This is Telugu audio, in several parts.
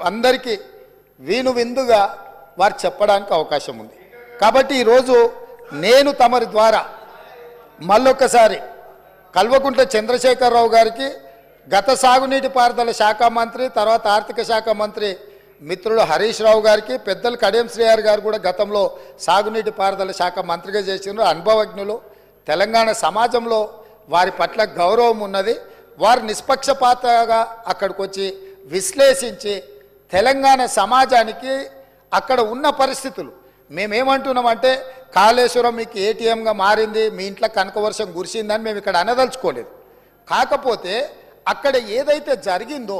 అందరికీ వీను విందుగా వారు చెప్పడానికి అవకాశం ఉంది. కాబట్టి ఈరోజు నేను తమరి ద్వారా మళ్ళొక్కసారి కల్వకుంట్ల చంద్రశేఖరరావు గారికి గత సాగునీటి పారుదల శాఖ మంత్రి తర్వాత ఆర్థిక శాఖ మంత్రి మిత్రుడు హరీష్ రావు గారికి పెద్దలు కడియం శ్రీహరి గారు కూడా గతంలో సాగునీటి పారుదల శాఖ మంత్రిగా చేసిన అనుభవజ్ఞులు. తెలంగాణ సమాజంలో వారి పట్ల గౌరవం ఉన్నది. వారు నిష్పక్షపాతంగా అక్కడికి వచ్చి విశ్లేషించి తెలంగాణ సమాజానికి అక్కడ ఉన్న పరిస్థితులు మేమేమంటున్నామంటే కాళేశ్వరం మీకు ఏటీఎంగా మారింది, మీ ఇంట్లో కనకవర్షం కురిసిందని మేము ఇక్కడ అనదలుచుకోలేదు. కాకపోతే అక్కడ ఏదైతే జరిగిందో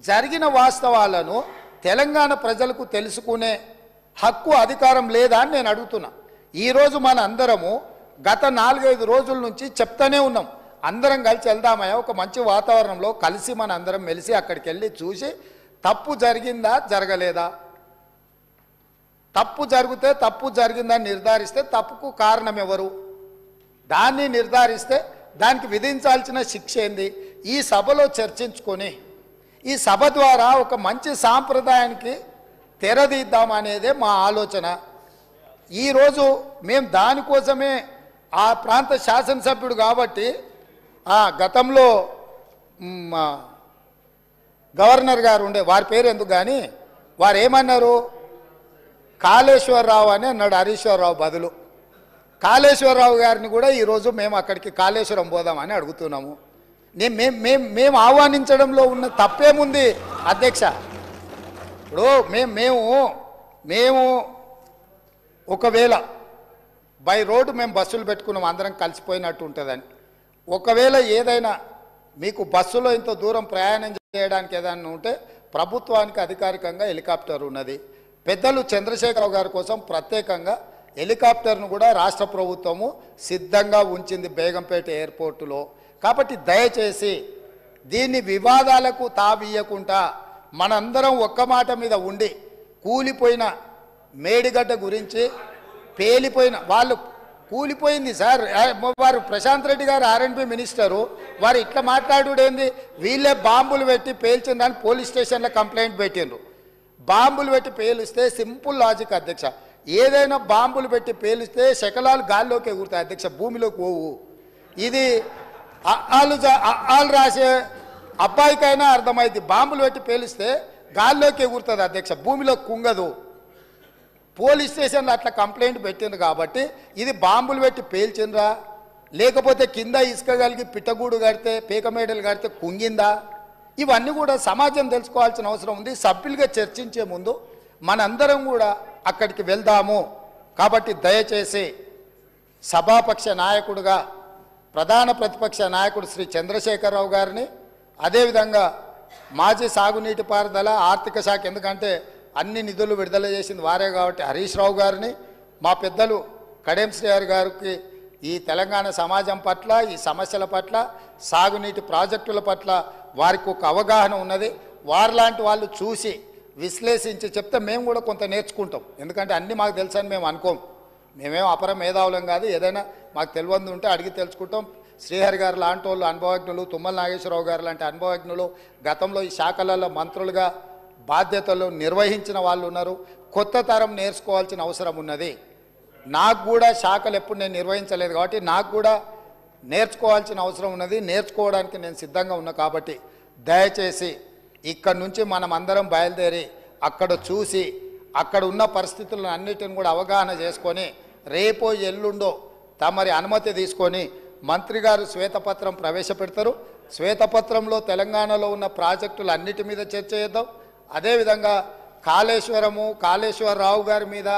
జరిగిన వాస్తవాలను తెలంగాణ ప్రజలకు తెలుసుకునే హక్కు అధికారం లేదా అని నేను అడుగుతున్నా. ఈరోజు మన అందరము గత 4-5 రోజుల నుంచి చెప్తానే ఉన్నాం, అందరం కలిసి వెళ్దామయ్యా ఒక మంచి వాతావరణంలో కలిసి మన అందరం మెలిసి అక్కడికి వెళ్ళి చూసి తప్పు జరిగిందా జరగలేదా, తప్పు జరిగితే తప్పు జరిగిందని నిర్ధారిస్తే తప్పుకు కారణం ఎవరు, దాన్ని నిర్ధారిస్తే దానికి విధించాల్సిన శిక్ష ఏంది, ఈ సభలో చర్చించుకొని ఈ సభ ద్వారా ఒక మంచి సాంప్రదాయానికి తెరదీద్దామనేదే మా ఆలోచన. ఈరోజు మేము దానికోసమే ఆ ప్రాంత శాసనసభ్యుడు కాబట్టి గతంలో గవర్నర్ గారు ఉండే వారి పేరు ఎందుకు కానీ వారు ఏమన్నారు, కాళేశ్వరరావు అని అన్నాడు హరీశ్వరరావు బదులు. కాళేశ్వరరావు గారిని కూడా ఈరోజు మేము అక్కడికి కాళేశ్వరం పోదామని అడుగుతున్నాము. మేము ఆహ్వానించడంలో ఉన్న తప్పేముంది అధ్యక్ష? ఇప్పుడు మేము ఒకవేళ బై రోడ్డు మేము బస్సులు పెట్టుకున్నాం అందరం కలిసిపోయినట్టు ఉంటుందని. ఒకవేళ ఏదైనా మీకు బస్సులో ఇంత దూరం ప్రయాణం చేయడానికి ఏదైనా ఉంటే ప్రభుత్వానికి అధికారికంగా హెలికాప్టర్ ఉన్నది. పెద్దలు చంద్రశేఖరరావు గారి కోసం ప్రత్యేకంగా హెలికాప్టర్ను కూడా రాష్ట్ర ప్రభుత్వము సిద్ధంగా ఉంచింది బేగంపేట ఎయిర్పోర్టులో. కాబట్టి దయచేసి దీన్ని వివాదాలకు తావియకుండా మనందరం ఒక్క మాట మీద ఉండి కూలిపోయిన మేడిగడ్డ గురించి పేలిపోయిన వాళ్ళు కూలిపోయింది సార్. వారు ప్రశాంత్ రెడ్డి గారు ఆర్ఎండ్బి మినిస్టరు, వారు ఇట్లా మాట్లాడుడేంది, వీళ్ళే బాంబులు పెట్టి పేల్చిందని పోలీస్ స్టేషన్లో కంప్లైంట్ పెట్టిండ్రు. బాంబులు పెట్టి పేలిస్తే సింపుల్ లాజిక్ అధ్యక్ష, ఏదైనా బాంబులు పెట్టి పేలిస్తే శకలాలు గాల్లోకి ఎగురుతాయి అధ్యక్ష, భూమిలోకి పోవు. ఇది వాళ్ళు రాసే అబ్బాయికైనా అర్థమైంది, బాంబులు పెట్టి పేలిస్తే గాల్లోకి ఎగురుతుంది అధ్యక్ష, భూమిలోకి కుంగదు. పోలీస్ స్టేషన్లో అట్లా కంప్లైంట్ పెట్టిండ్రు కాబట్టి ఇది బాంబులు పెట్టి పేల్చిండ్రా లేకపోతే కింద ఇసుక కలిగి పిట్టగూడు కడితే పీకమేడలు కడితే కుంగిందా, ఇవన్నీ కూడా సమాజం తెలుసుకోవాల్సిన అవసరం ఉంది. సభ్యులుగా చర్చించే ముందు మనందరం కూడా అక్కడికి వెళ్దాము. కాబట్టి దయచేసి సభాపక్ష నాయకుడుగా ప్రధాన ప్రతిపక్ష నాయకుడు శ్రీ చంద్రశేఖరరావు గారిని, అదేవిధంగా మాజీ సాగునీటి పారుదల ఆర్థిక శాఖ, ఎందుకంటే అన్ని నిధులు విడుదల చేసింది వారే కాబట్టి హరీష్ రావు గారిని, మా పెద్దలు కడియం శ్రీహరి గారికి ఈ తెలంగాణ సమాజం పట్ల ఈ సమస్యల పట్ల సాగునీటి ప్రాజెక్టుల పట్ల వారికి ఒక అవగాహన ఉన్నది. వారిలాంటి వాళ్ళు చూసి విశ్లేషించి చెప్తే మేము కూడా కొంత నేర్చుకుంటాం. ఎందుకంటే అన్నీ మాకు తెలుసని మేము అనుకోం, మేమేం అపర మేధావులం కాదు, ఏదైనా మాకు తెలియదు ఉంటే అడిగి తెలుసుకుంటాం. శ్రీహరి గారు లాంటి వాళ్ళు అనుభవజ్ఞులు, తుమ్మల నాగేశ్వరరావు గారు లాంటి అనుభవజ్ఞులు గతంలో ఈ శాఖలలో మంత్రులుగా బాధ్యతలు నిర్వహించిన వాళ్ళు ఉన్నారు. కొత్త తరం నేర్చుకోవాల్సిన అవసరం ఉన్నది. నాకు కూడా శాఖలు ఎప్పుడు నేను నిర్వహించలేదు కాబట్టి నాకు కూడా నేర్చుకోవాల్సిన అవసరం ఉన్నది. నేర్చుకోవడానికి నేను సిద్ధంగా ఉన్నా. కాబట్టి దయచేసి ఇక్కడి నుంచి మనం అందరం బయలుదేరి అక్కడ చూసి అక్కడ ఉన్న పరిస్థితులను అన్నిటిని కూడా అవగాహన చేసుకొని రేపో ఎల్లుండో తమరి అనుమతి తీసుకొని మంత్రి గారు శ్వేతపత్రం ప్రవేశపెడతారు. శ్వేతపత్రంలో తెలంగాణలో ఉన్న ప్రాజెక్టులు అన్నిటి మీద చర్చ చేద్దాం. అదేవిధంగా కాళేశ్వరరావు గారి మీద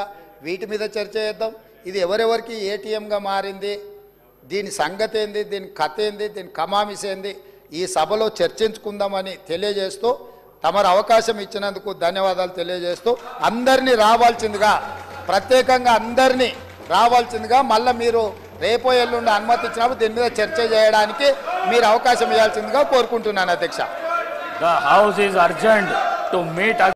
వీటి మీద చర్చ చేద్దాం. ఇది ఎవరెవరికి ఏటీఎంగా మారింది, దీని సంగతి ఏంది, దీని కథ ఏంది, దీని కమామిస్ ఏంది, ఈ సభలో చర్చించుకుందామని తెలియజేస్తూ తమరు అవకాశం ఇచ్చినందుకు ధన్యవాదాలు తెలియజేస్తూ అందరినీ రావాల్సిందిగా, ప్రత్యేకంగా అందరినీ రావాల్సిందిగా, మళ్ళీ మీరు రేపో ఎల్లుండి అనుమతి ఇచ్చినప్పుడు దీని మీద చర్చ చేయడానికి మీరు అవకాశం ఇవ్వాల్సిందిగా కోరుకుంటున్నాను అధ్యక్ష. The house is urgent to meet